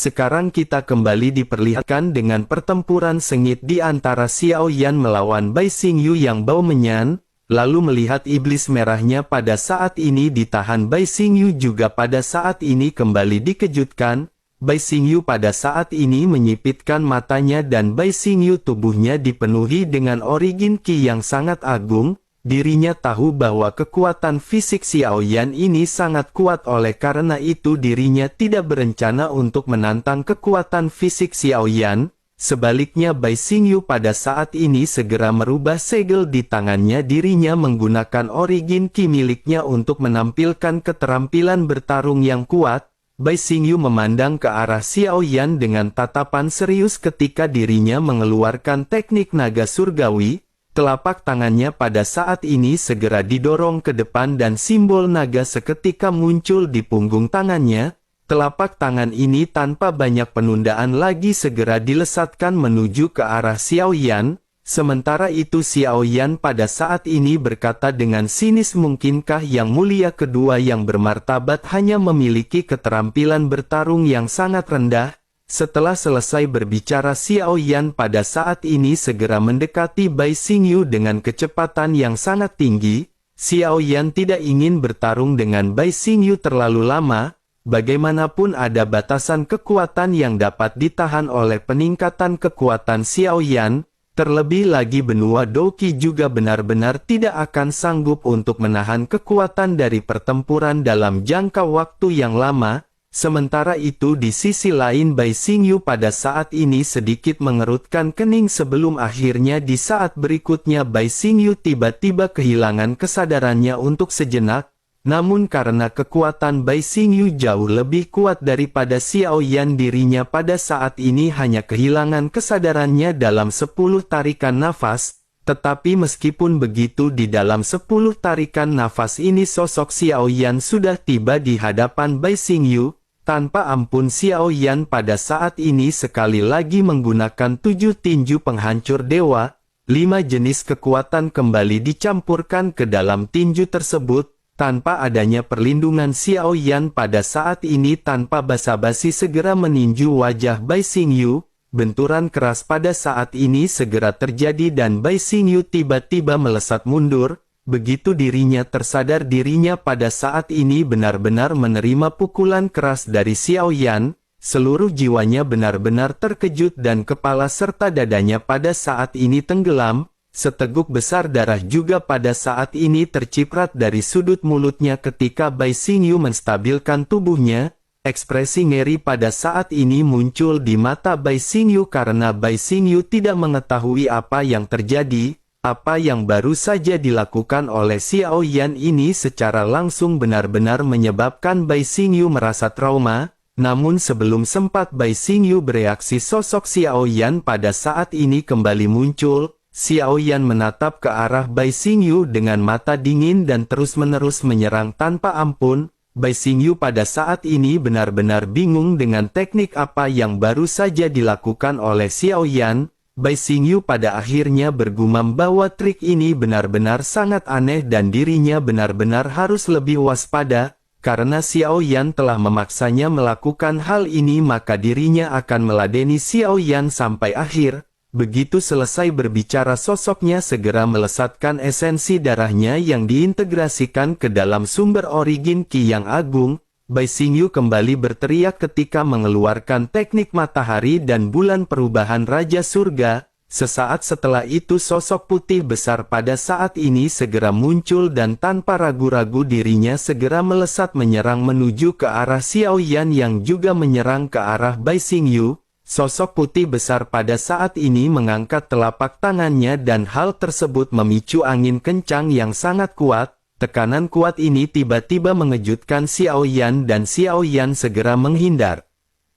Sekarang kita kembali diperlihatkan dengan pertempuran sengit di antara Xiao Yan melawan Bai Xingyu yang bau menyan, lalu melihat iblis merahnya pada saat ini ditahan Bai Xingyu juga pada saat ini kembali dikejutkan. Bai Xingyu pada saat ini menyipitkan matanya dan Bai Xingyu tubuhnya dipenuhi dengan origin Qi yang sangat agung. Dirinya tahu bahwa kekuatan fisik Xiao Yan ini sangat kuat, oleh karena itu dirinya tidak berencana untuk menantang kekuatan fisik Xiao Yan. Sebaliknya Bai Xingyu pada saat ini segera merubah segel di tangannya, dirinya menggunakan origin Qi miliknya untuk menampilkan keterampilan bertarung yang kuat. Bai Xingyu memandang ke arah Xiao Yan dengan tatapan serius ketika dirinya mengeluarkan teknik naga surgawi. Telapak tangannya pada saat ini segera didorong ke depan dan simbol naga seketika muncul di punggung tangannya. Telapak tangan ini tanpa banyak penundaan lagi segera dilesatkan menuju ke arah Xiao Yan. Sementara itu Xiao Yan pada saat ini berkata dengan sinis, mungkinkah yang mulia kedua yang bermartabat hanya memiliki keterampilan bertarung yang sangat rendah? Setelah selesai berbicara, Xiao Yan pada saat ini segera mendekati Bai Xingyu dengan kecepatan yang sangat tinggi. Xiao Yan tidak ingin bertarung dengan Bai Xingyu terlalu lama. Bagaimanapun ada batasan kekuatan yang dapat ditahan oleh peningkatan kekuatan Xiao Yan. Terlebih lagi benua Douqi juga benar-benar tidak akan sanggup untuk menahan kekuatan dari pertempuran dalam jangka waktu yang lama. Sementara itu di sisi lain Bai Xingyu pada saat ini sedikit mengerutkan kening sebelum akhirnya di saat berikutnya Bai Xingyu tiba-tiba kehilangan kesadarannya untuk sejenak. Namun karena kekuatan Bai Xingyu jauh lebih kuat daripada Xiao Yan, dirinya pada saat ini hanya kehilangan kesadarannya dalam 10 tarikan nafas. Tetapi meskipun begitu di dalam 10 tarikan nafas ini sosok Xiao Yan sudah tiba di hadapan Bai Xingyu. Tanpa ampun Xiao Yan pada saat ini sekali lagi menggunakan 7 tinju penghancur dewa. 5 jenis kekuatan kembali dicampurkan ke dalam tinju tersebut. Tanpa adanya perlindungan Xiao Yan pada saat ini tanpa basa-basi segera meninju wajah Bai Xingyu. Benturan keras pada saat ini segera terjadi dan Bai Xingyu tiba-tiba melesat mundur. Begitu dirinya tersadar dirinya pada saat ini benar-benar menerima pukulan keras dari Xiao Yan, seluruh jiwanya benar-benar terkejut dan kepala serta dadanya pada saat ini tenggelam. Seteguk besar darah juga pada saat ini terciprat dari sudut mulutnya ketika Bai Xingyu menstabilkan tubuhnya. Ekspresi ngeri pada saat ini muncul di mata Bai Xingyu karena Bai Xingyu tidak mengetahui apa yang terjadi. Apa yang baru saja dilakukan oleh Xiao Yan ini secara langsung benar-benar menyebabkan Bai Xingyu merasa trauma. Namun sebelum sempat Bai Xingyu bereaksi, sosok Xiao Yan pada saat ini kembali muncul. Xiao Yan menatap ke arah Bai Xingyu dengan mata dingin dan terus-menerus menyerang tanpa ampun. Bai Xingyu pada saat ini benar-benar bingung dengan teknik apa yang baru saja dilakukan oleh Xiao Yan. Bai Xingyu pada akhirnya bergumam bahwa trik ini benar-benar sangat aneh dan dirinya benar-benar harus lebih waspada. Karena Xiao Yan telah memaksanya melakukan hal ini, maka dirinya akan meladeni Xiao Yan sampai akhir. Begitu selesai berbicara, sosoknya segera melesatkan esensi darahnya yang diintegrasikan ke dalam sumber origin Qi yang agung. Bai Xingyu kembali berteriak ketika mengeluarkan teknik matahari dan bulan perubahan Raja Surga. Sesaat setelah itu sosok putih besar pada saat ini segera muncul dan tanpa ragu-ragu dirinya segera melesat menyerang menuju ke arah Xiao Yan yang juga menyerang ke arah Bai Xingyu. Sosok putih besar pada saat ini mengangkat telapak tangannya dan hal tersebut memicu angin kencang yang sangat kuat. Tekanan kuat ini tiba-tiba mengejutkan Xiao Yan dan Xiao Yan segera menghindar.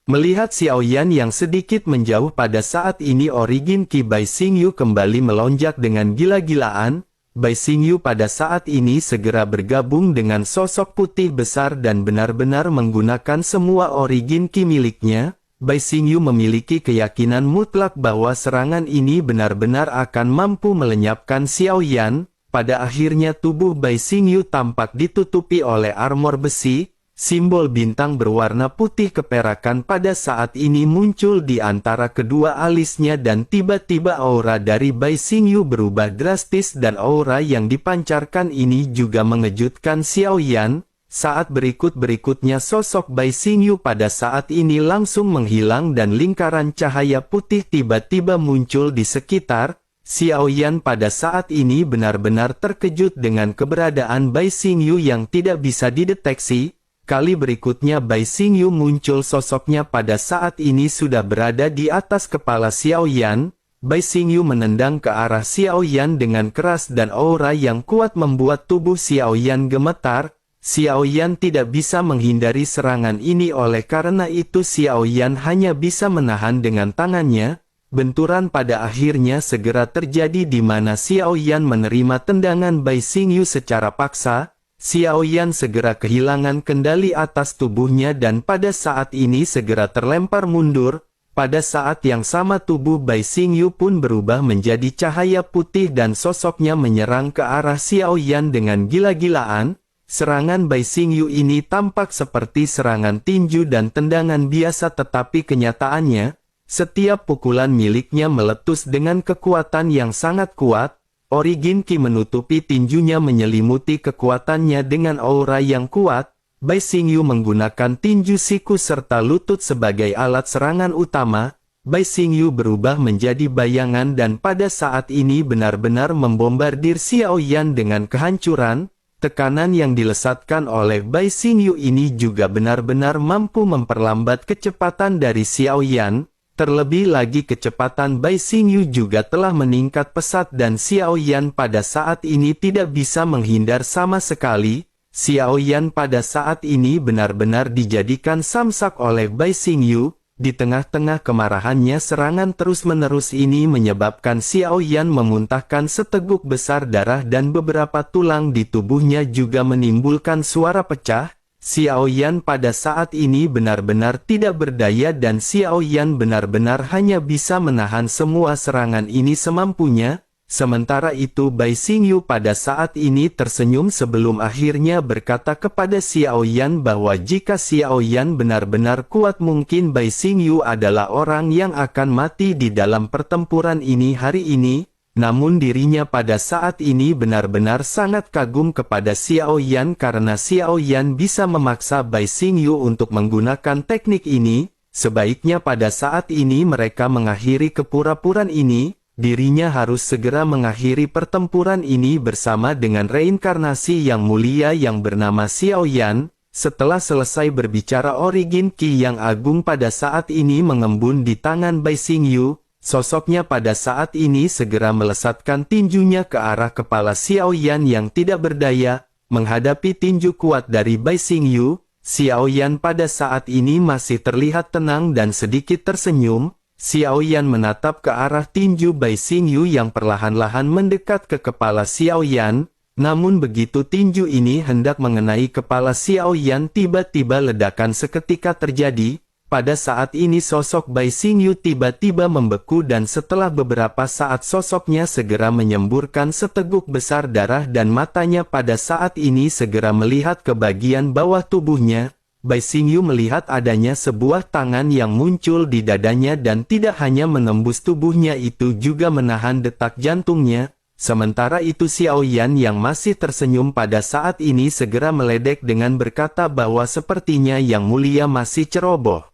Melihat Xiao Yan yang sedikit menjauh pada saat ini origin Qi Bai Xingyu kembali melonjak dengan gila-gilaan. Bai Xingyu pada saat ini segera bergabung dengan sosok putih besar dan benar-benar menggunakan semua origin Qi miliknya. Bai Xingyu memiliki keyakinan mutlak bahwa serangan ini benar-benar akan mampu melenyapkan Xiao Yan. Pada akhirnya tubuh Bai Xingyu tampak ditutupi oleh armor besi. simbol bintang berwarna putih keperakan pada saat ini muncul di antara kedua alisnya dan tiba-tiba aura dari Bai Xingyu berubah drastis dan aura yang dipancarkan ini juga mengejutkan Xiao Yan. Saat berikut-berikutnya sosok Bai Xingyu pada saat ini langsung menghilang dan lingkaran cahaya putih tiba-tiba muncul di sekitar. Xiao Yan pada saat ini benar-benar terkejut dengan keberadaan Bai Xingyu yang tidak bisa dideteksi. Kali berikutnya Bai Xingyu muncul sosoknya pada saat ini sudah berada di atas kepala Xiao Yan. Bai Xingyu menendang ke arah Xiao Yan dengan keras dan aura yang kuat membuat tubuh Xiao Yan gemetar. Xiao Yan tidak bisa menghindari serangan ini oleh karena itu Xiao Yan hanya bisa menahan dengan tangannya. Benturan pada akhirnya segera terjadi di mana Xiao Yan menerima tendangan Bai Xingyu secara paksa. Xiao Yan segera kehilangan kendali atas tubuhnya dan pada saat ini segera terlempar mundur. Pada saat yang sama tubuh Bai Xingyu pun berubah menjadi cahaya putih dan sosoknya menyerang ke arah Xiao Yan dengan gila-gilaan. Serangan Bai Xingyu ini tampak seperti serangan tinju dan tendangan biasa tetapi kenyataannya, setiap pukulan miliknya meletus dengan kekuatan yang sangat kuat. Origin Ki menutupi tinjunya menyelimuti kekuatannya dengan aura yang kuat. Bai Xingyu menggunakan tinju siku serta lutut sebagai alat serangan utama. Bai Xingyu berubah menjadi bayangan dan pada saat ini benar-benar membombardir Xiao Yan dengan kehancuran. Tekanan yang dilesatkan oleh Bai Xingyu ini juga benar-benar mampu memperlambat kecepatan dari Xiao Yan. Terlebih lagi kecepatan Bai Xingyu juga telah meningkat pesat dan Xiao Yan pada saat ini tidak bisa menghindar sama sekali. Xiao Yan pada saat ini benar-benar dijadikan samsak oleh Bai Xingyu. Di tengah-tengah kemarahannya serangan terus-menerus ini menyebabkan Xiao Yan memuntahkan seteguk besar darah dan beberapa tulang di tubuhnya juga menimbulkan suara pecah. Xiao Yan pada saat ini benar-benar tidak berdaya dan Xiao Yan benar-benar hanya bisa menahan semua serangan ini semampunya. Sementara itu Bai Xingyu pada saat ini tersenyum sebelum akhirnya berkata kepada Xiao Yan bahwa jika Xiao Yan benar-benar kuat mungkin Bai Xingyu adalah orang yang akan mati di dalam pertempuran ini hari ini. Namun dirinya pada saat ini benar-benar sangat kagum kepada Xiao Yan karena Xiao Yan bisa memaksa Bai Xingyu untuk menggunakan teknik ini. Sebaiknya pada saat ini mereka mengakhiri kepura-puraan ini. Dirinya harus segera mengakhiri pertempuran ini bersama dengan reinkarnasi yang mulia yang bernama Xiao Yan. Setelah selesai berbicara Origin Ki yang agung pada saat ini mengembun di tangan Bai Xingyu. Sosoknya pada saat ini segera melesatkan tinjunya ke arah kepala Xiao Yan yang tidak berdaya. Menghadapi tinju kuat dari Bai Xingyu, Xiao Yan pada saat ini masih terlihat tenang dan sedikit tersenyum. Xiao Yan menatap ke arah tinju Bai Xingyu yang perlahan-lahan mendekat ke kepala Xiao Yan. Namun begitu tinju ini hendak mengenai kepala Xiao Yan tiba-tiba ledakan seketika terjadi. Pada saat ini sosok Bai Xingyu tiba-tiba membeku dan setelah beberapa saat sosoknya segera menyemburkan seteguk besar darah dan matanya pada saat ini segera melihat ke bagian bawah tubuhnya. Bai Xingyu melihat adanya sebuah tangan yang muncul di dadanya dan tidak hanya menembus tubuhnya itu juga menahan detak jantungnya. Sementara itu Xiao Yan yang masih tersenyum pada saat ini segera meledek dengan berkata bahwa sepertinya Yang Mulia masih ceroboh.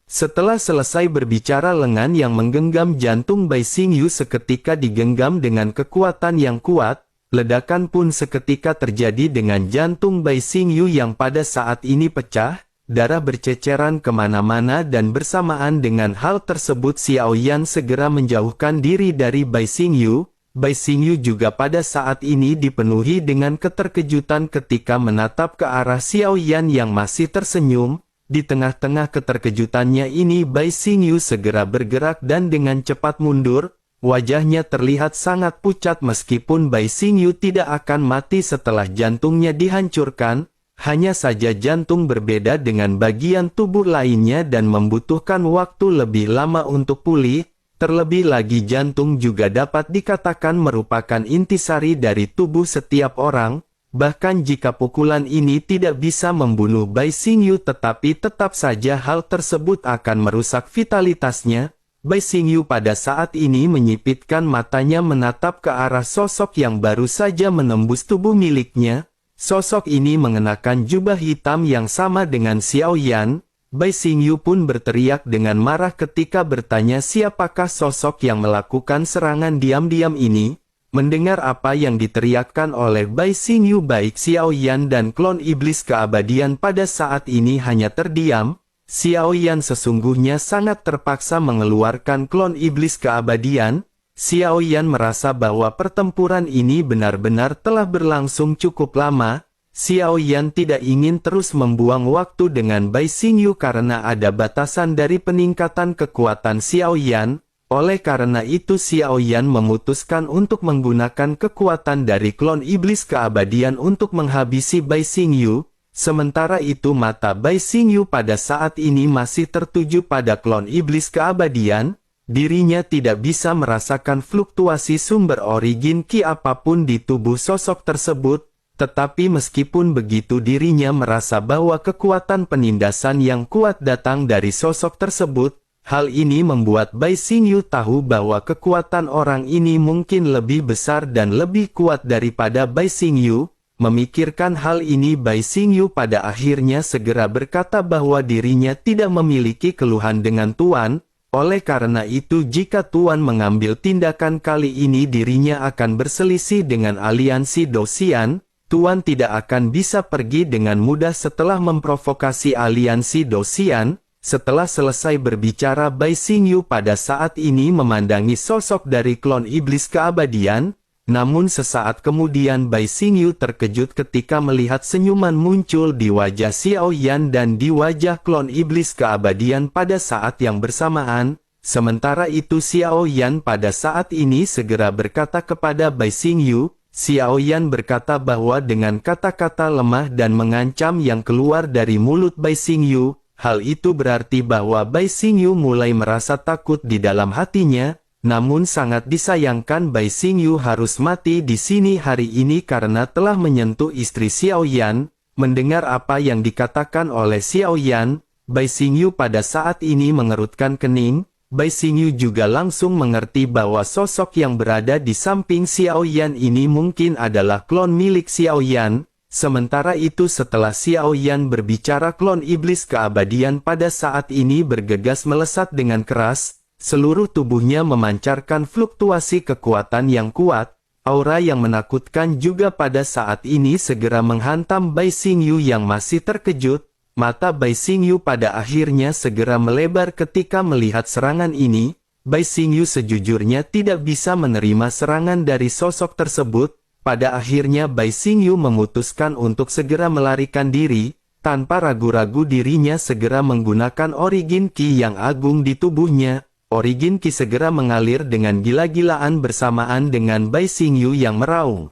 Setelah selesai berbicara lengan yang menggenggam jantung Bai Xingyu seketika digenggam dengan kekuatan yang kuat. Ledakan pun seketika terjadi dengan jantung Bai Xingyu yang pada saat ini pecah, darah berceceran kemana-mana dan bersamaan dengan hal tersebut Xiao Yan segera menjauhkan diri dari Bai Xingyu. Bai Xingyu juga pada saat ini dipenuhi dengan keterkejutan ketika menatap ke arah Xiao Yan yang masih tersenyum. Di tengah-tengah keterkejutannya ini Bai Xingyu segera bergerak dan dengan cepat mundur. Wajahnya terlihat sangat pucat meskipun Bai Xingyu tidak akan mati setelah jantungnya dihancurkan, hanya saja jantung berbeda dengan bagian tubuh lainnya dan membutuhkan waktu lebih lama untuk pulih, terlebih lagi jantung juga dapat dikatakan merupakan intisari dari tubuh setiap orang. Bahkan jika pukulan ini tidak bisa membunuh Bai Xingyu tetapi tetap saja hal tersebut akan merusak vitalitasnya, Bai Xingyu pada saat ini menyipitkan matanya menatap ke arah sosok yang baru saja menembus tubuh miliknya. Sosok ini mengenakan jubah hitam yang sama dengan Xiao Yan. Bai Xingyu pun berteriak dengan marah ketika bertanya siapakah sosok yang melakukan serangan diam-diam ini. Mendengar apa yang diteriakkan oleh Bai Xingyu, baik Xiao Yan dan klon iblis keabadian pada saat ini hanya terdiam. Xiao Yan sesungguhnya sangat terpaksa mengeluarkan klon iblis keabadian. Xiao Yan merasa bahwa pertempuran ini benar-benar telah berlangsung cukup lama. Xiao Yan tidak ingin terus membuang waktu dengan Bai Xingyu karena ada batasan dari peningkatan kekuatan Xiao Yan. Oleh karena itu Xiao Yan memutuskan untuk menggunakan kekuatan dari klon iblis keabadian untuk menghabisi Bai Xingyu. Sementara itu mata Bai Xingyu pada saat ini masih tertuju pada klon iblis keabadian. Dirinya tidak bisa merasakan fluktuasi sumber origin ki apapun di tubuh sosok tersebut. Tetapi meskipun begitu dirinya merasa bahwa kekuatan penindasan yang kuat datang dari sosok tersebut. Hal ini membuat Bai Xingyu tahu bahwa kekuatan orang ini mungkin lebih besar dan lebih kuat daripada Bai Xingyu. Memikirkan hal ini Bai Xingyu pada akhirnya segera berkata bahwa dirinya tidak memiliki keluhan dengan Tuan. Oleh karena itu jika Tuan mengambil tindakan kali ini dirinya akan berselisih dengan aliansi Dosian. Tuan tidak akan bisa pergi dengan mudah setelah memprovokasi aliansi Dosian. Setelah selesai berbicara Bai Xingyu pada saat ini memandangi sosok dari klon iblis keabadian, namun sesaat kemudian Bai Xingyu terkejut ketika melihat senyuman muncul di wajah Xiao Yan dan di wajah klon iblis keabadian pada saat yang bersamaan. Sementara itu Xiao Yan pada saat ini segera berkata kepada Bai Xingyu. Xiao Yan berkata bahwa dengan kata-kata lemah dan mengancam yang keluar dari mulut Bai Xingyu, hal itu berarti bahwa Bai Xingyu mulai merasa takut di dalam hatinya, namun sangat disayangkan Bai Xingyu harus mati di sini hari ini karena telah menyentuh istri Xiao Yan. Mendengar apa yang dikatakan oleh Xiao Yan, Bai Xingyu pada saat ini mengerutkan kening. Bai Xingyu juga langsung mengerti bahwa sosok yang berada di samping Xiao Yan ini mungkin adalah klon milik Xiao Yan. Sementara itu setelah Xiao Yan berbicara klon iblis keabadian pada saat ini bergegas melesat dengan keras, seluruh tubuhnya memancarkan fluktuasi kekuatan yang kuat, aura yang menakutkan juga pada saat ini segera menghantam Bai Xingyu yang masih terkejut. Mata Bai Xingyu pada akhirnya segera melebar ketika melihat serangan ini. Bai Xingyu sejujurnya tidak bisa menerima serangan dari sosok tersebut. Pada akhirnya Bai Xingyu memutuskan untuk segera melarikan diri, tanpa ragu-ragu dirinya segera menggunakan origin ki yang agung di tubuhnya. Origin ki segera mengalir dengan gila-gilaan bersamaan dengan Bai Xingyu yang meraung.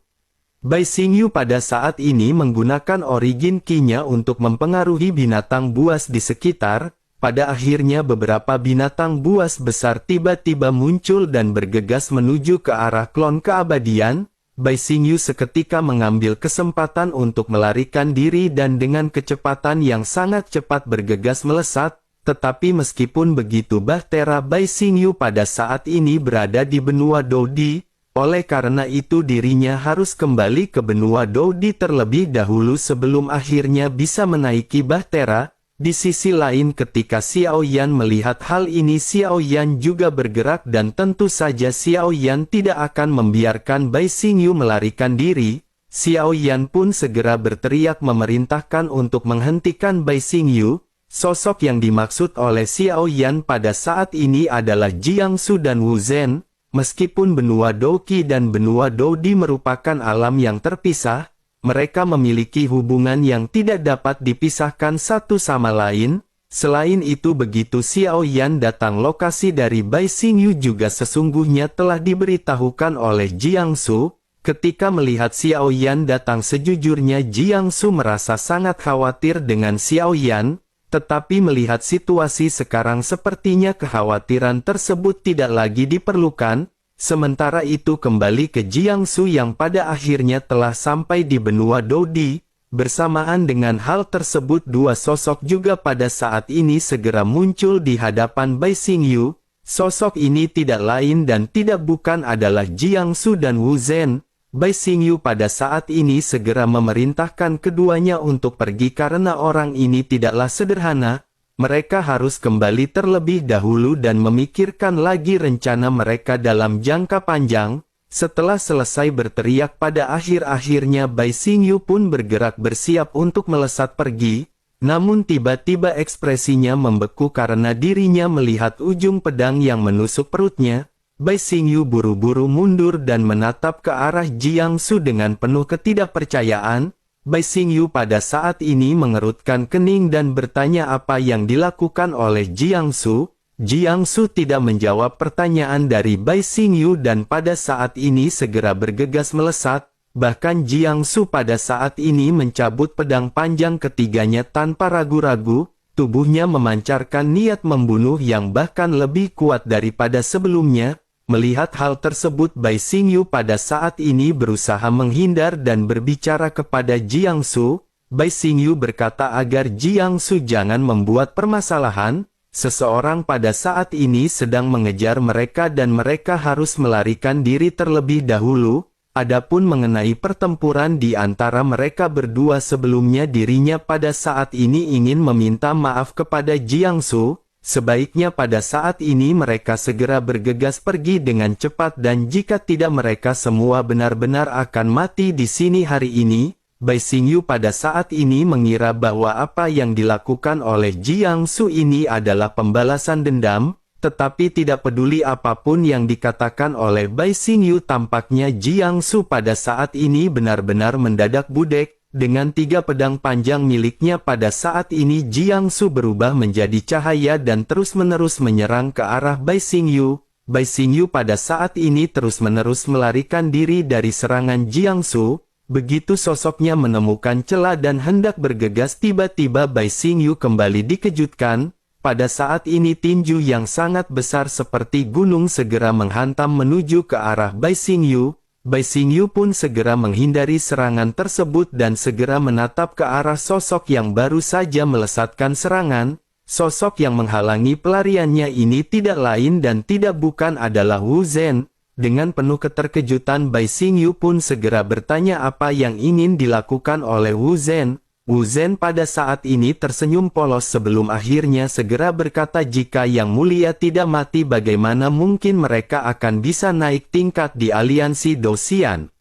Bai Xingyu pada saat ini menggunakan origin ki-nya untuk mempengaruhi binatang buas di sekitar. Pada akhirnya beberapa binatang buas besar tiba-tiba muncul dan bergegas menuju ke arah klon keabadian. Bai Xingyu seketika mengambil kesempatan untuk melarikan diri dan dengan kecepatan yang sangat cepat bergegas melesat, tetapi meskipun begitu bahtera Bai Xingyu pada saat ini berada di benua Doudi, oleh karena itu dirinya harus kembali ke benua Doudi terlebih dahulu sebelum akhirnya bisa menaiki bahtera. Di sisi lain ketika Xiao Yan melihat hal ini Xiao Yan juga bergerak dan tentu saja Xiao Yan tidak akan membiarkan Bai Xingyu melarikan diri. Xiao Yan pun segera berteriak memerintahkan untuk menghentikan Bai Xingyu. Sosok yang dimaksud oleh Xiao Yan pada saat ini adalah Jiangsu dan Wu Zhen. Meskipun benua Douqi dan benua Doudi merupakan alam yang terpisah, mereka memiliki hubungan yang tidak dapat dipisahkan satu sama lain. Selain itu begitu Xiao Yan datang lokasi dari Bai Xingyu juga sesungguhnya telah diberitahukan oleh Jiangsu. Ketika melihat Xiao Yan datang sejujurnya Jiangsu merasa sangat khawatir dengan Xiao Yan. Tetapi melihat situasi sekarang sepertinya kekhawatiran tersebut tidak lagi diperlukan. Sementara itu kembali ke Jiangsu yang pada akhirnya telah sampai di benua Dodi. Bersamaan dengan hal tersebut dua sosok juga pada saat ini segera muncul di hadapan Bai Xingyu. Sosok ini tidak lain dan tidak bukan adalah Jiangsu dan Wu Zhen. Bai Xingyu pada saat ini segera memerintahkan keduanya untuk pergi karena orang ini tidaklah sederhana. Mereka harus kembali terlebih dahulu dan memikirkan lagi rencana mereka dalam jangka panjang. Setelah selesai berteriak pada akhir-akhirnya Bai Xingyu pun bergerak bersiap untuk melesat pergi. Namun tiba-tiba ekspresinya membeku karena dirinya melihat ujung pedang yang menusuk perutnya. Bai Xingyu buru-buru mundur dan menatap ke arah Jiangsu dengan penuh ketidakpercayaan. Bai Xingyu pada saat ini mengerutkan kening dan bertanya apa yang dilakukan oleh Jiangsu. Jiangsu tidak menjawab pertanyaan dari Bai Xingyu dan pada saat ini segera bergegas melesat. Bahkan Jiangsu pada saat ini mencabut pedang panjang ketiganya tanpa ragu-ragu. Tubuhnya memancarkan niat membunuh yang bahkan lebih kuat daripada sebelumnya. Melihat hal tersebut Bai Xingyu pada saat ini berusaha menghindar dan berbicara kepada Jiangsu. Bai Xingyu berkata agar Jiangsu jangan membuat permasalahan. Seseorang pada saat ini sedang mengejar mereka dan mereka harus melarikan diri terlebih dahulu. Adapun mengenai pertempuran di antara mereka berdua sebelumnya dirinya pada saat ini ingin meminta maaf kepada Jiangsu. Sebaiknya pada saat ini mereka segera bergegas pergi dengan cepat dan jika tidak mereka semua benar-benar akan mati di sini hari ini. Bai Xingyu pada saat ini mengira bahwa apa yang dilakukan oleh Jiangsu ini adalah pembalasan dendam, tetapi tidak peduli apapun yang dikatakan oleh Bai Xingyu tampaknya Jiangsu pada saat ini benar-benar mendadak budek. Dengan 3 pedang panjang miliknya pada saat ini Jiangsu berubah menjadi cahaya dan terus-menerus menyerang ke arah Bai Xingyu. Bai Xingyu pada saat ini terus-menerus melarikan diri dari serangan Jiangsu. Begitu sosoknya menemukan celah dan hendak bergegas tiba-tiba Bai Xingyu kembali dikejutkan. Pada saat ini tinju yang sangat besar seperti gunung segera menghantam menuju ke arah Bai Xingyu. Bai Xingyu pun segera menghindari serangan tersebut dan segera menatap ke arah sosok yang baru saja melesatkan serangan. Sosok yang menghalangi pelariannya ini tidak lain dan tidak bukan adalah Wu Zhen. Dengan penuh keterkejutan Bai Xingyu pun segera bertanya apa yang ingin dilakukan oleh Wu Zhen. Wu Zhen pada saat ini tersenyum polos sebelum akhirnya segera berkata jika Yang Mulia tidak mati bagaimana mungkin mereka akan bisa naik tingkat di aliansi Dosian.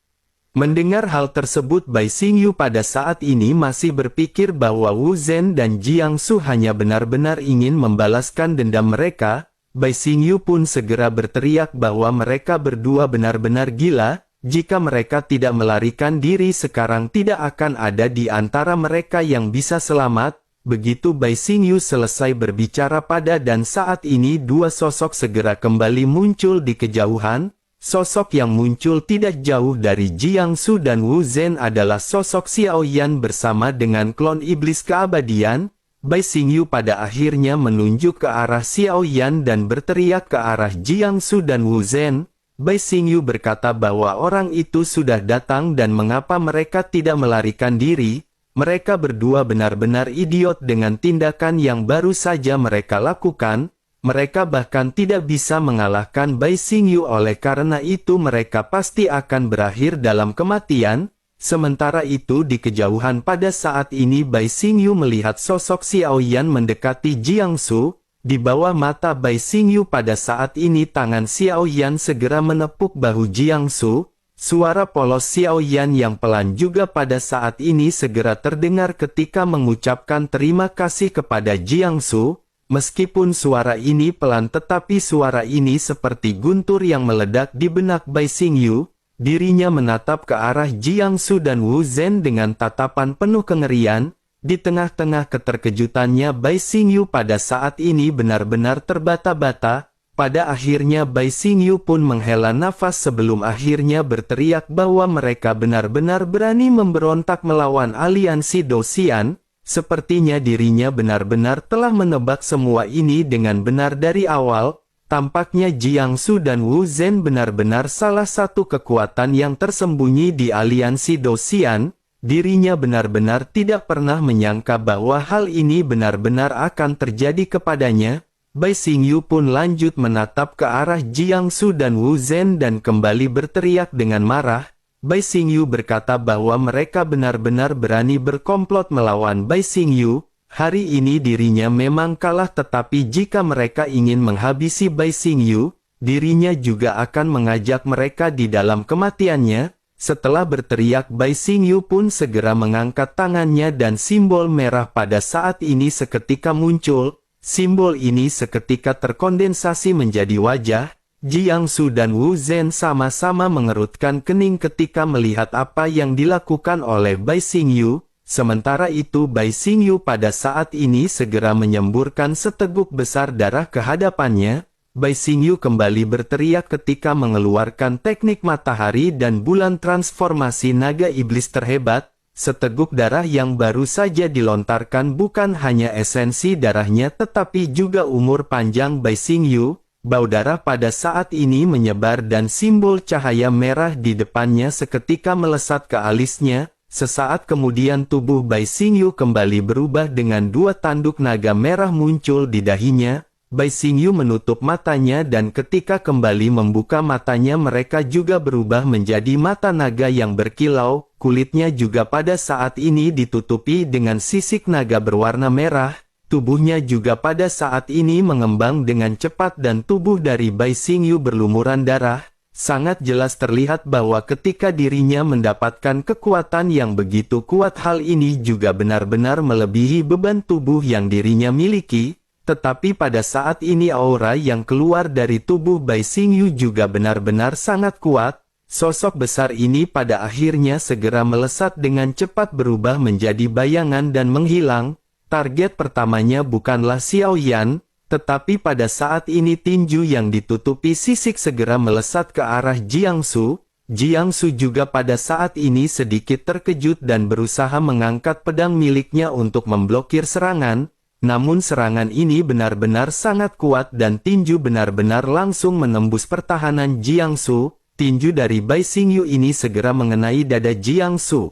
Mendengar hal tersebut Bai Xingyu pada saat ini masih berpikir bahwa Wu Zhen dan Jiangsu hanya benar-benar ingin membalaskan dendam mereka. Bai Xingyu pun segera berteriak bahwa mereka berdua benar-benar gila. Jika mereka tidak melarikan diri sekarang tidak akan ada di antara mereka yang bisa selamat. Begitu Bai Xingyu selesai berbicara dan saat ini dua sosok segera kembali muncul di kejauhan. Sosok yang muncul tidak jauh dari Jiangsu dan Wu Zhen adalah sosok Xiao Yan bersama dengan klon iblis keabadian. Bai Xingyu pada akhirnya menunjuk ke arah Xiao Yan dan berteriak ke arah Jiangsu dan Wu Zhen. Bai Xingyu berkata bahwa orang itu sudah datang dan mengapa mereka tidak melarikan diri. Mereka berdua benar-benar idiot dengan tindakan yang baru saja mereka lakukan. Mereka bahkan tidak bisa mengalahkan Bai Xingyu oleh karena itu mereka pasti akan berakhir dalam kematian. Sementara itu di kejauhan pada saat ini Bai Xingyu melihat sosok Xiao Yan mendekati Jiangsu. Di bawah mata Bai Xingyu pada saat ini tangan Xiao Yan segera menepuk bahu Jiangsu. Suara polos Xiao Yan yang pelan juga pada saat ini segera terdengar ketika mengucapkan terima kasih kepada Jiangsu. Meskipun suara ini pelan tetapi suara ini seperti guntur yang meledak di benak Bai Xingyu. Dirinya menatap ke arah Jiangsu dan Wu Zhen dengan tatapan penuh kengerian. Di tengah-tengah keterkejutannya Bai Xingyu pada saat ini benar-benar terbata-bata. Pada akhirnya Bai Xingyu pun menghela nafas sebelum akhirnya berteriak bahwa mereka benar-benar berani memberontak melawan aliansi Dosian. Sepertinya dirinya benar-benar telah menebak semua ini dengan benar dari awal. Tampaknya Jiangsu dan Wu Zhen benar-benar salah satu kekuatan yang tersembunyi di aliansi Dosian. Dirinya benar-benar tidak pernah menyangka bahwa hal ini benar-benar akan terjadi kepadanya. Bai Xingyu pun lanjut menatap ke arah Jiangsu dan Wu Zhen dan kembali berteriak dengan marah. Bai Xingyu berkata bahwa mereka benar-benar berani berkomplot melawan Bai Xingyu. Hari ini dirinya memang kalah, tetapi jika mereka ingin menghabisi Bai Xingyu, dirinya juga akan mengajak mereka di dalam kematiannya. Setelah berteriak, Bai Xingyu pun segera mengangkat tangannya dan simbol merah pada saat ini seketika muncul. Simbol ini seketika terkondensasi menjadi wajah. Jiangsu dan Wu Zhen sama-sama mengerutkan kening ketika melihat apa yang dilakukan oleh Bai Xingyu. Sementara itu Bai Xingyu pada saat ini segera menyemburkan seteguk besar darah ke hadapannya. Bai Xingyu kembali berteriak ketika mengeluarkan teknik matahari dan bulan transformasi naga iblis terhebat. Seteguk darah yang baru saja dilontarkan bukan hanya esensi darahnya tetapi juga umur panjang Bai Xingyu. Bau darah pada saat ini menyebar dan simbol cahaya merah di depannya seketika melesat ke alisnya. Sesaat kemudian tubuh Bai Xingyu kembali berubah dengan dua tanduk naga merah muncul di dahinya. Bai Xingyu menutup matanya dan ketika kembali membuka matanya mereka juga berubah menjadi mata naga yang berkilau. Kulitnya juga pada saat ini ditutupi dengan sisik naga berwarna merah. Tubuhnya juga pada saat ini mengembang dengan cepat dan tubuh dari Bai Xingyu berlumuran darah. Sangat jelas terlihat bahwa ketika dirinya mendapatkan kekuatan yang begitu kuat, hal ini juga benar-benar melebihi beban tubuh yang dirinya miliki. Tetapi pada saat ini aura yang keluar dari tubuh Bai Xingyu juga benar-benar sangat kuat. Sosok besar ini pada akhirnya segera melesat dengan cepat berubah menjadi bayangan dan menghilang. Target pertamanya bukanlah Xiao Yan, tetapi pada saat ini tinju yang ditutupi sisik segera melesat ke arah Jiangsu. Jiangsu juga pada saat ini sedikit terkejut dan berusaha mengangkat pedang miliknya untuk memblokir serangan. Namun serangan ini benar-benar sangat kuat dan tinju benar-benar langsung menembus pertahanan Jiangsu. Tinju dari Bai Xingyu ini segera mengenai dada Jiangsu.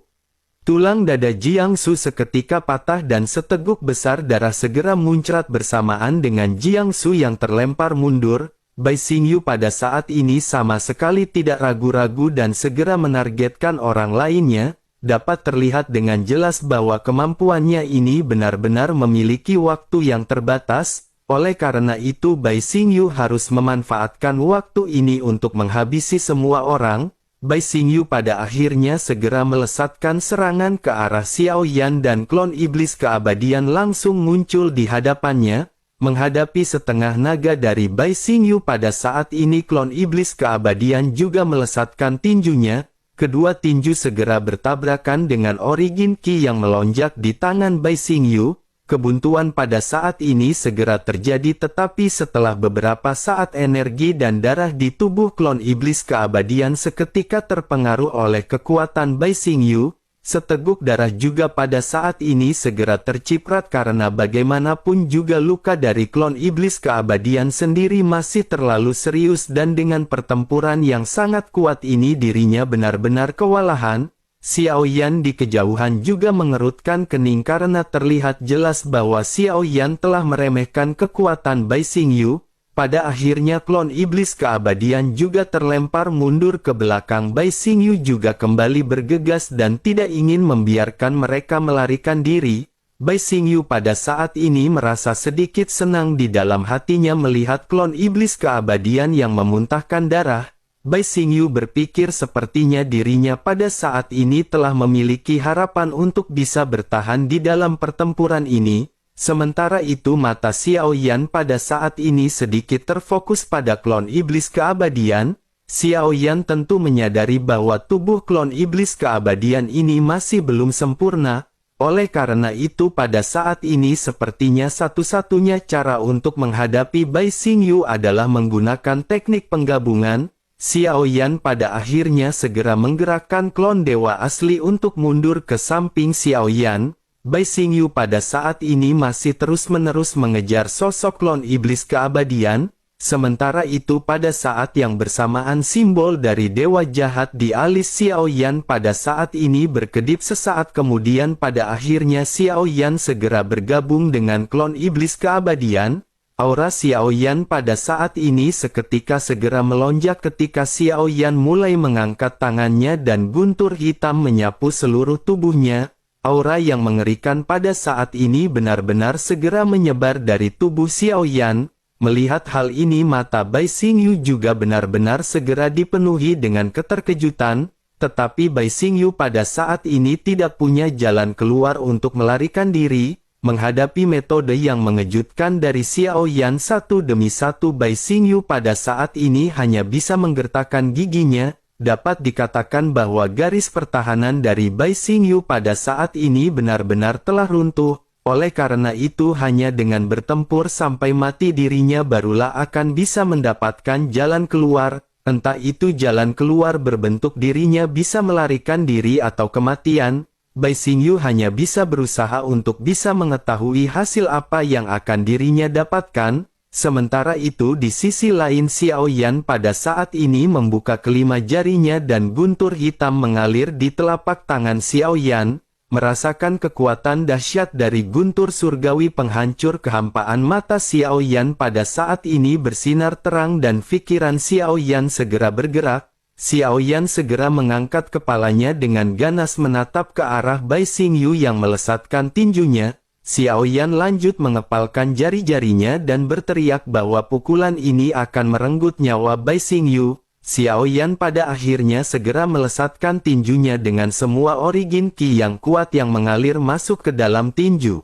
Tulang dada Jiangsu seketika patah dan seteguk besar darah segera muncrat bersamaan dengan Jiangsu yang terlempar mundur. Bai Xingyu pada saat ini sama sekali tidak ragu-ragu dan segera menargetkan orang lainnya. Dapat terlihat dengan jelas bahwa kemampuannya ini benar-benar memiliki waktu yang terbatas. Oleh karena itu Bai Xingyu harus memanfaatkan waktu ini untuk menghabisi semua orang. Bai Xingyu pada akhirnya segera melesatkan serangan ke arah Xiao Yan dan klon iblis keabadian langsung muncul di hadapannya. Menghadapi setengah naga dari Bai Xingyu pada saat ini klon iblis keabadian juga melesatkan tinjunya. Kedua tinju segera bertabrakan dengan origin Qi yang melonjak di tangan Bai Xingyu. Kebuntuan pada saat ini segera terjadi tetapi setelah beberapa saat energi dan darah di tubuh klon iblis keabadian seketika terpengaruh oleh kekuatan Bai Xingyu. Seteguk darah juga pada saat ini segera terciprat karena bagaimanapun juga luka dari klon iblis keabadian sendiri masih terlalu serius dan dengan pertempuran yang sangat kuat ini dirinya benar-benar kewalahan. Xiao Yan di kejauhan juga mengerutkan kening karena terlihat jelas bahwa Xiao Yan telah meremehkan kekuatan Bai Xingyu. Pada akhirnya klon iblis keabadian juga terlempar mundur ke belakang. Bai Xingyu juga kembali bergegas dan tidak ingin membiarkan mereka melarikan diri. Bai Xingyu pada saat ini merasa sedikit senang di dalam hatinya melihat klon iblis keabadian yang memuntahkan darah. Bai Xingyu berpikir sepertinya dirinya pada saat ini telah memiliki harapan untuk bisa bertahan di dalam pertempuran ini. Sementara itu mata Xiao Yan pada saat ini sedikit terfokus pada klon iblis keabadian. Xiao Yan tentu menyadari bahwa tubuh klon iblis keabadian ini masih belum sempurna. Oleh karena itu pada saat ini sepertinya satu-satunya cara untuk menghadapi Bai Xingyu adalah menggunakan teknik penggabungan. Xiao Yan pada akhirnya segera menggerakkan klon dewa asli untuk mundur ke samping Xiao Yan. Bai Xingyu pada saat ini masih terus-menerus mengejar sosok klon iblis keabadian. Sementara itu pada saat yang bersamaan simbol dari dewa jahat di alis Xiao Yan pada saat ini berkedip sesaat kemudian pada akhirnya Xiao Yan segera bergabung dengan klon iblis keabadian. Aura Xiao Yan pada saat ini seketika segera melonjak ketika Xiao Yan mulai mengangkat tangannya dan guntur hitam menyapu seluruh tubuhnya. Aura yang mengerikan pada saat ini benar-benar segera menyebar dari tubuh Xiao Yan. Melihat hal ini mata Bai Xingyu juga benar-benar segera dipenuhi dengan keterkejutan, tetapi Bai Xingyu pada saat ini tidak punya jalan keluar untuk melarikan diri, menghadapi metode yang mengejutkan dari Xiao Yan satu demi satu Bai Xingyu pada saat ini hanya bisa menggertakkan giginya, dapat dikatakan bahwa garis pertahanan dari Bai Xingyu pada saat ini benar-benar telah runtuh. Oleh karena itu hanya dengan bertempur sampai mati dirinya barulah akan bisa mendapatkan jalan keluar, entah itu jalan keluar berbentuk dirinya bisa melarikan diri atau kematian. Bai Xingyu hanya bisa berusaha untuk bisa mengetahui hasil apa yang akan dirinya dapatkan. Sementara itu di sisi lain Xiao Yan pada saat ini membuka kelima jarinya dan guntur hitam mengalir di telapak tangan Xiao Yan. Merasakan kekuatan dahsyat dari guntur surgawi penghancur kehampaan mata Xiao Yan pada saat ini bersinar terang dan pikiran Xiao Yan segera bergerak. Xiao Yan segera mengangkat kepalanya dengan ganas menatap ke arah Bai Xingyu yang melesatkan tinjunya. Xiao Yan lanjut mengepalkan jari-jarinya dan berteriak bahwa pukulan ini akan merenggut nyawa Bai Xingyu. Xiao Yan pada akhirnya segera melesatkan tinjunya dengan semua origin Qi yang kuat yang mengalir masuk ke dalam tinju.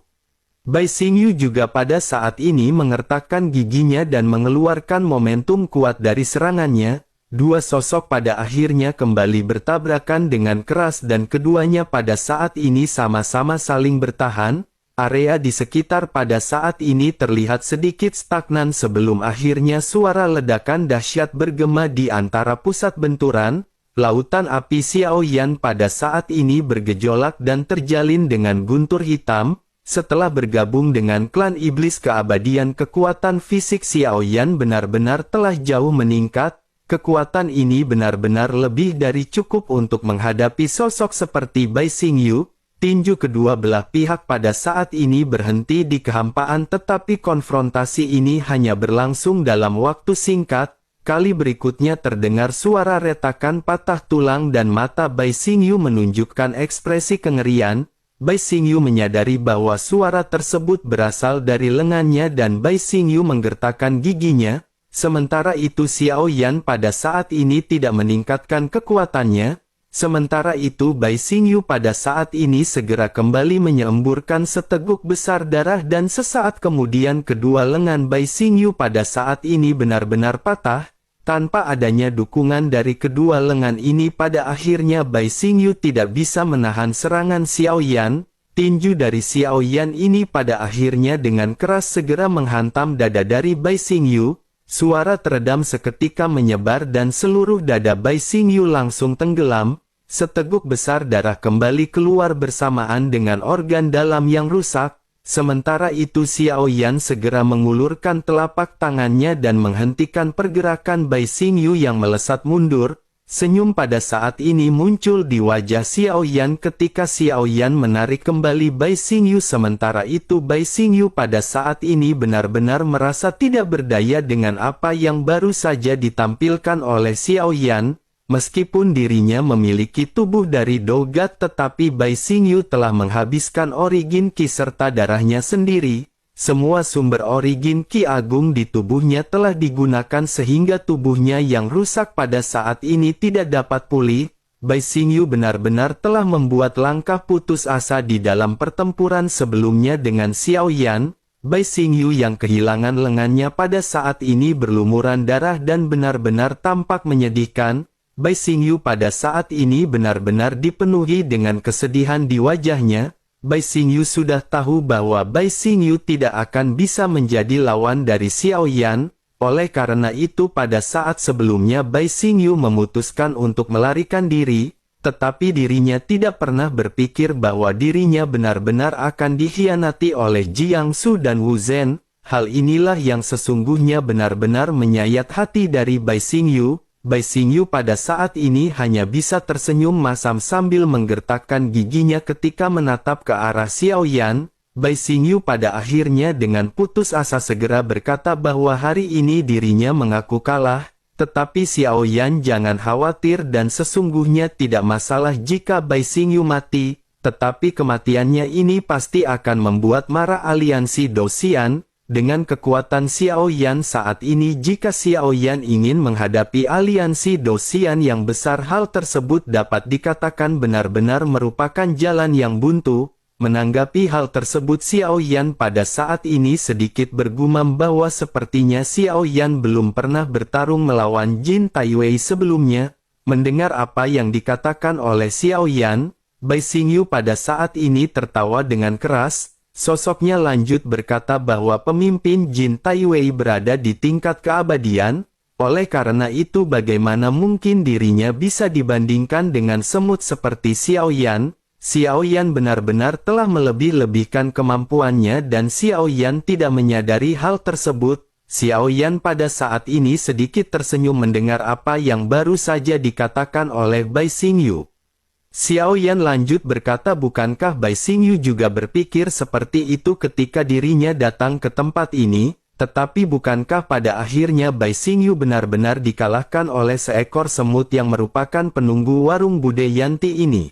Bai Xingyu juga pada saat ini mengertakkan giginya dan mengeluarkan momentum kuat dari serangannya. Dua sosok pada akhirnya kembali bertabrakan dengan keras dan keduanya pada saat ini sama-sama saling bertahan. Area di sekitar pada saat ini terlihat sedikit stagnan sebelum akhirnya suara ledakan dahsyat bergema di antara pusat benturan. Lautan api Xiao Yan pada saat ini bergejolak dan terjalin dengan guntur hitam. Setelah bergabung dengan klan iblis keabadian kekuatan fisik Xiao Yan benar-benar telah jauh meningkat. Kekuatan ini benar-benar lebih dari cukup untuk menghadapi sosok seperti Bai Xingyu. Tinju kedua belah pihak pada saat ini berhenti di kehampaan tetapi konfrontasi ini hanya berlangsung dalam waktu singkat. Kali berikutnya terdengar suara retakan patah tulang dan mata Bai Xingyu menunjukkan ekspresi kengerian. Bai Xingyu menyadari bahwa suara tersebut berasal dari lengannya dan Bai Xingyu menggertakkan giginya. Sementara itu Xiao Yan pada saat ini tidak meningkatkan kekuatannya. Sementara itu Bai Xingyu pada saat ini segera kembali menyemburkan seteguk besar darah dan sesaat kemudian kedua lengan Bai Xingyu pada saat ini benar-benar patah. Tanpa adanya dukungan dari kedua lengan ini pada akhirnya Bai Xingyu tidak bisa menahan serangan Xiao Yan. Tinju dari Xiao Yan ini pada akhirnya dengan keras segera menghantam dada dari Bai Xingyu. Suara teredam seketika menyebar dan seluruh dada Bai Xingyu langsung tenggelam. Seteguk besar darah kembali keluar bersamaan dengan organ dalam yang rusak. Sementara itu Xiao Yan segera mengulurkan telapak tangannya dan menghentikan pergerakan Bai Xingyu yang melesat mundur. Senyum pada saat ini muncul di wajah Xiao Yan ketika Xiao Yan menarik kembali Bai Xingyu. Sementara itu Bai Xingyu pada saat ini benar-benar merasa tidak berdaya dengan apa yang baru saja ditampilkan oleh Xiao Yan. Meskipun dirinya memiliki tubuh dari Dogat tetapi Bai Xingyu telah menghabiskan origin Qi serta darahnya sendiri. Semua sumber origin Qi agung di tubuhnya telah digunakan sehingga tubuhnya yang rusak pada saat ini tidak dapat pulih. Bai Xingyu benar-benar telah membuat langkah putus asa di dalam pertempuran sebelumnya dengan Xiao Yan. Bai Xingyu yang kehilangan lengannya pada saat ini berlumuran darah dan benar-benar tampak menyedihkan. Bai Xingyu pada saat ini benar-benar dipenuhi dengan kesedihan di wajahnya. Bai Xingyu sudah tahu bahwa Bai Xingyu tidak akan bisa menjadi lawan dari Xiao Yan. Oleh karena itu pada saat sebelumnya Bai Xingyu memutuskan untuk melarikan diri, tetapi dirinya tidak pernah berpikir bahwa dirinya benar-benar akan dikhianati oleh Jiang Su dan Wu Zhen. Hal inilah yang sesungguhnya benar-benar menyayat hati dari Bai Xingyu. Bai Xingyu pada saat ini hanya bisa tersenyum masam sambil menggertakkan giginya ketika menatap ke arah Xiao Yan. Bai Xingyu pada akhirnya dengan putus asa segera berkata bahwa hari ini dirinya mengaku kalah, tetapi Xiao Yan jangan khawatir dan sesungguhnya tidak masalah jika Bai Xingyu mati, tetapi kematiannya ini pasti akan membuat marah aliansi Dou-Xian. Dengan kekuatan Xiao Yan saat ini jika Xiao Yan ingin menghadapi aliansi Dou-Xian yang besar hal tersebut dapat dikatakan benar-benar merupakan jalan yang buntu. Menanggapi hal tersebut Xiao Yan pada saat ini sedikit bergumam bahwa sepertinya Xiao Yan belum pernah bertarung melawan Jin Taiwei sebelumnya. Mendengar apa yang dikatakan oleh Xiao Yan, Bai Xingyu pada saat ini tertawa dengan keras. Sosoknya lanjut berkata bahwa pemimpin Jin Taiwei berada di tingkat keabadian, oleh karena itu bagaimana mungkin dirinya bisa dibandingkan dengan semut seperti Xiao Yan. Xiao Yan benar-benar telah melebih-lebihkan kemampuannya dan Xiao Yan tidak menyadari hal tersebut. Xiao Yan pada saat ini sedikit tersenyum mendengar apa yang baru saja dikatakan oleh Bai Xingyu. Xiao Yan lanjut berkata bukankah Bai Xingyu juga berpikir seperti itu ketika dirinya datang ke tempat ini, tetapi bukankah pada akhirnya Bai Xingyu benar-benar dikalahkan oleh seekor semut yang merupakan penunggu warung Bude Yanti ini?